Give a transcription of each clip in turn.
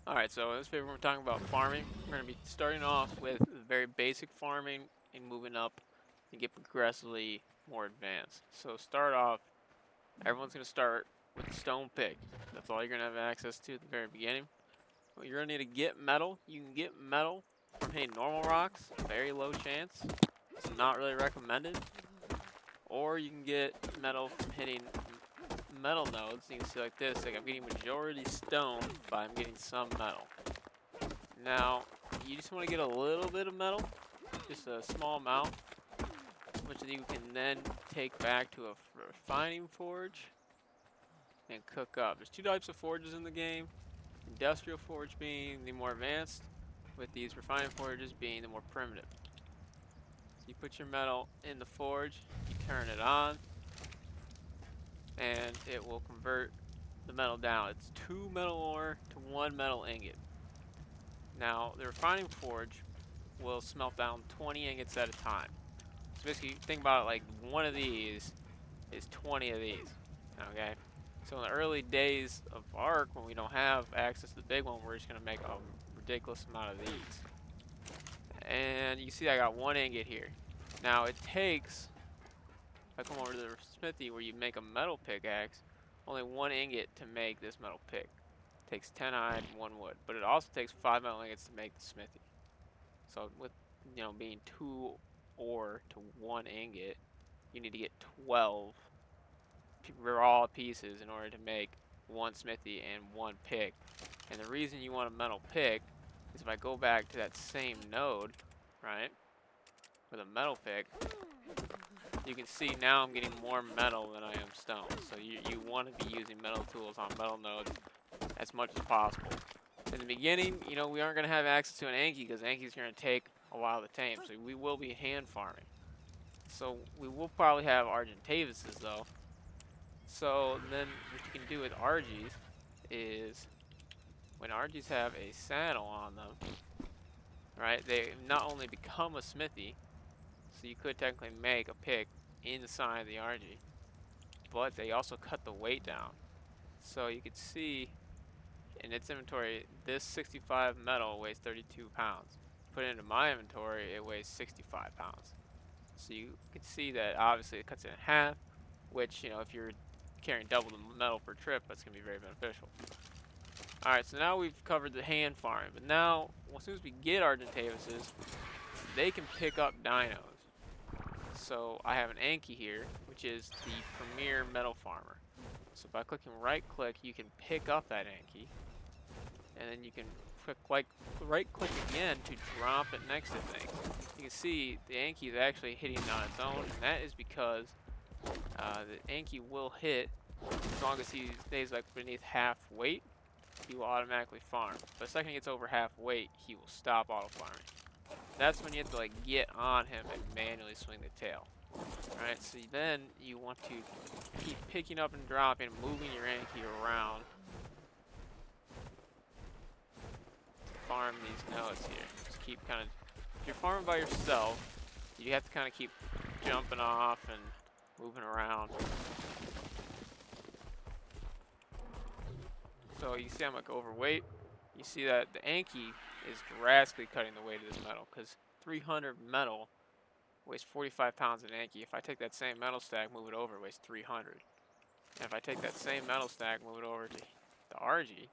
Alright, so in this video we're talking about farming. We're going to be starting off with very basic farming and moving up and get progressively more advanced. So start off, everyone's going to start with the stone pick. That's all you're going to have access to at the very beginning. Well, you're going to need to get metal. You can get metal from hitting normal rocks, very low chance. It's not really recommended. Or you can get metal from hitting metal nodes. You can see like this, like I'm getting majority stone, but I'm getting some metal. Now, you just want to get a little bit of metal, just a small amount, which you can then take back to a refining forge and cook up. There's two types of forges in the game. Industrial forge being the more advanced, with these refining forges being the more primitive. So you put your metal in the forge, you turn it on, and it will convert the metal down. It's 2 metal ore to 1 metal ingot. Now, the refining forge will smelt down 20 ingots at a time. So basically, think about it like one of these is 20 of these, okay? So in the early days of Ark, when we don't have access to the big one, we're just gonna make a ridiculous amount of these. And you see I got 1 ingot here. Now it takes, if I come over to the smithy where you make a metal pickaxe, only 1 ingot to make this metal pick. It takes 10 iron and 1 wood, but it also takes 5 metal ingots to make the smithy. So with, being 2 ore to 1 ingot, you need to get 12 raw pieces in order to make 1 smithy and 1 pick. And the reason you want a metal pick is if I go back to that same node, right, with a metal pick, you can see now I'm getting more metal than I am stone. So you want to be using metal tools on metal nodes as much as possible. In the beginning, we aren't going to have access to an Anki because Anki's going to take a while to tame. So we will be hand farming. So we will probably have Argentavises though. So then what you can do with Argies is when Argies have a saddle on them, right, they not only become a smithy, so you could technically make a pick inside the Argie, but they also cut the weight down. So you could see in its inventory, this 65 metal weighs 32 pounds. Put it into my inventory, it weighs 65 pounds. So you can see that obviously it cuts it in half, which, if you're carrying double the metal per trip, that's going to be very beneficial. Alright, so now we've covered the hand farming, but now, as soon as we get Argentavises, they can pick up dinos. So I have an Anki here, which is the premier metal farmer. So by clicking right click, you can pick up that Anki, and then you can right click again to drop it next to things. You can see the Anki is actually hitting on its own, and that is because the Anki will hit as long as he stays like beneath half weight. He will automatically farm. But the second he gets over half weight, he will stop auto farming. That's when you have to like get on him and manually swing the tail. Alright, so then you want to keep picking up and dropping, moving your Anki around to farm these nodes here. Just keep kind of, if you're farming by yourself, you have to kind of keep jumping off and moving around. So you see I'm like overweight. You see that the Anki is drastically cutting the weight of this metal because 300 metal weighs 45 pounds in Anki. If I take that same metal stack, move it over, it weighs 300. And if I take that same metal stack, move it over to the RG,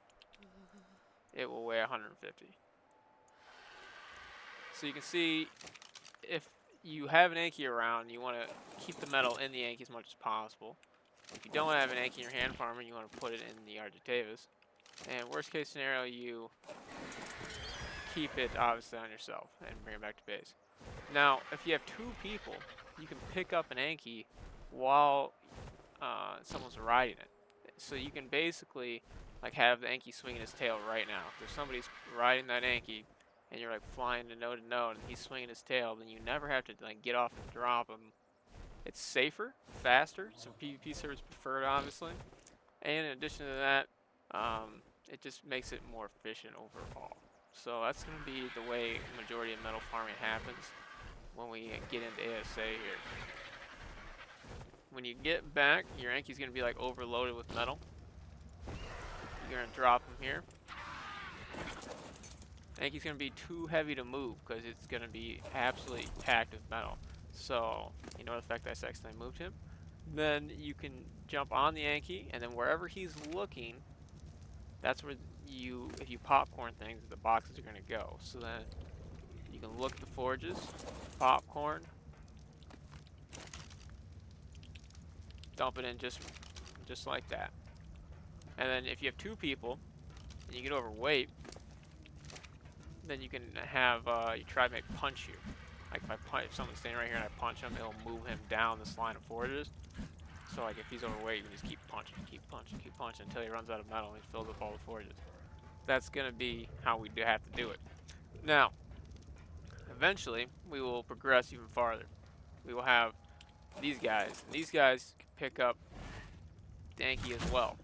it will weigh 150. So you can see if you have an Anki around, you want to keep the metal in the Anki as much as possible. If you don't have an Anki in your hand farmer, you want to put it in the Argentavis. And worst case scenario, you keep it obviously on yourself and bring it back to base. Now, if you have 2 people, you can pick up an Anki while someone's riding it. So you can basically like have the Anki swinging his tail right now. If somebody's riding that Anki and you're like flying to node and he's swinging his tail, then you never have to like get off and drop him. It's safer, faster, some PvP servers prefer it obviously. And in addition to that, it just makes it more efficient overall. So that's going to be the way the majority of metal farming happens when we get into ASA here. When you get back, your Anki's going to be like overloaded with metal. You're going to drop him here. Anki's going to be too heavy to move because it's going to be absolutely packed with metal. So, ignore the fact that I accidentally moved him. Then you can jump on the Anki, and then wherever he's looking, that's where if you popcorn things, the boxes are going to go. So then you can look at the forges, popcorn, dump it in just like that. And then if you have two people and you get overweight, then you can have your tribe punch you. Like if someone's standing right here and I punch him, it'll move him down this line of forges. So like if he's overweight, you can just keep punching, keep punching, keep punching until he runs out of metal and he fills up all the forges. That's gonna be how we have to do it. Now, eventually, we will progress even farther. We will have these guys. And these guys can pick up Danky as well.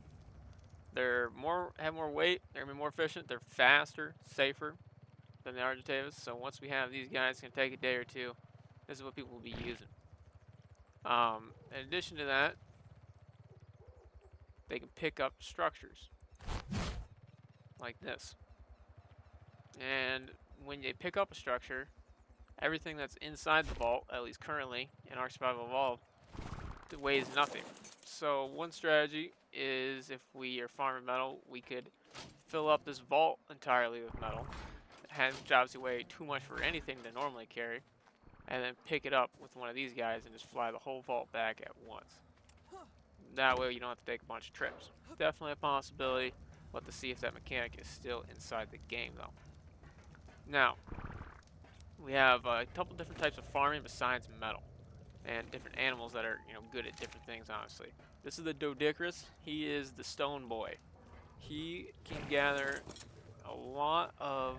Have more weight. They're gonna be more efficient. They're faster, safer than the Argentavis. So once we have these guys, it's gonna take a day or two. This is what people will be using. In addition to that, they can pick up structures like this. And when they pick up a structure, everything that's inside the vault, at least currently in Ark Survival Evolved, weighs nothing. So one strategy is if we are farming metal, we could fill up this vault entirely with metal, which obviously weigh too much for anything to normally carry, and then pick it up with one of these guys and just fly the whole vault back at once. That way you don't have to take a bunch of trips. Definitely a possibility. We'll have to see if that mechanic is still inside the game though. Now, we have a couple different types of farming besides metal, and different animals that are good at different things. Honestly, this is the Dodicarus. He is the stone boy. He can gather a lot of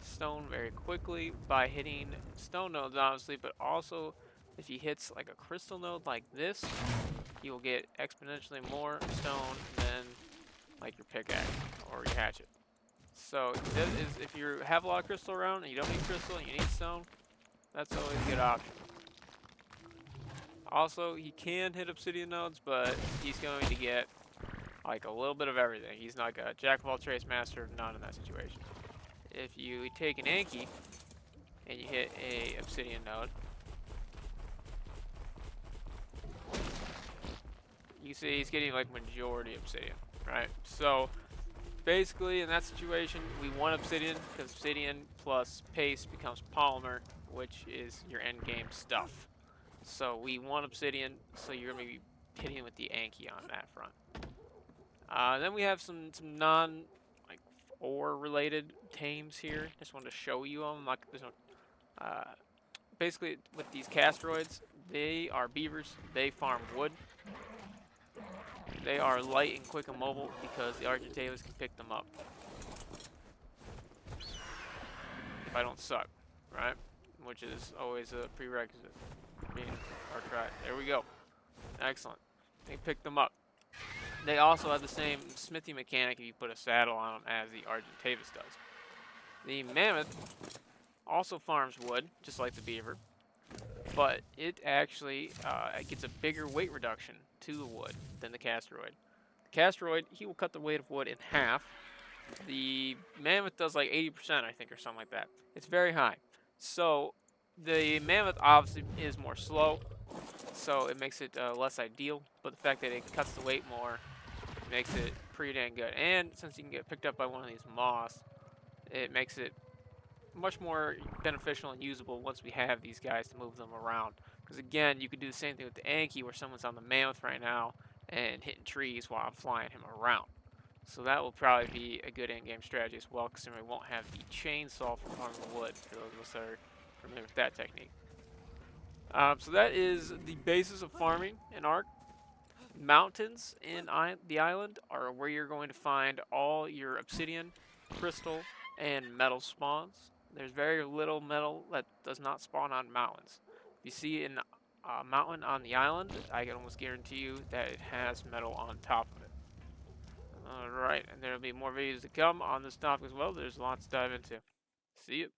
stone very quickly by hitting stone nodes, obviously, but also if he hits like a crystal node like this, he will get exponentially more stone than like your pickaxe or your hatchet. So if you have a lot of crystal around and you don't need crystal and you need stone, that's always a good option. Also, he can hit obsidian nodes, but he's going to get like a little bit of everything. He's not like a jack of all trades, master of none in that situation. If you take an Anki and you hit a obsidian node, you see he's getting like majority obsidian, right? So basically in that situation, we want obsidian because obsidian plus paste becomes polymer, which is your end game stuff. So we want obsidian, so you're going to be hitting with the Anki on that front. Then we have some non like ore related tames here. Just wanted to show you them. Like there's no, basically with these castroids, they are beavers. They farm wood. They are light and quick and mobile because the Argentavis can pick them up. If I don't suck, right? Which is always a prerequisite. There we go. Excellent. They pick them up. They also have the same smithy mechanic if you put a saddle on them as the Argentavis does. The mammoth also farms wood, just like the beaver, but it actually it gets a bigger weight reduction to the wood than the castroid. The castroid, he will cut the weight of wood in half. The mammoth does like 80%, I think, or something like that. It's very high. So the mammoth obviously is more slow, so it makes it less ideal, but the fact that it cuts the weight more makes it pretty dang good. And since you can get picked up by one of these moths, it makes it much more beneficial and usable once we have these guys to move them around. Because again, you could do the same thing with the Anki, where someone's on the mammoth right now and hitting trees while I'm flying him around. So that will probably be a good in-game strategy as well, considering we won't have the chainsaw for farming wood, for those of us that are familiar with that technique. So that is the basis of farming in Ark. Mountains in the island are where you're going to find all your obsidian, crystal, and metal spawns. There's very little metal that does not spawn on mountains. If you see a mountain on the island, I can almost guarantee you that it has metal on top of it. Alright, and there will be more videos to come on this topic as well. There's lots to dive into. See you.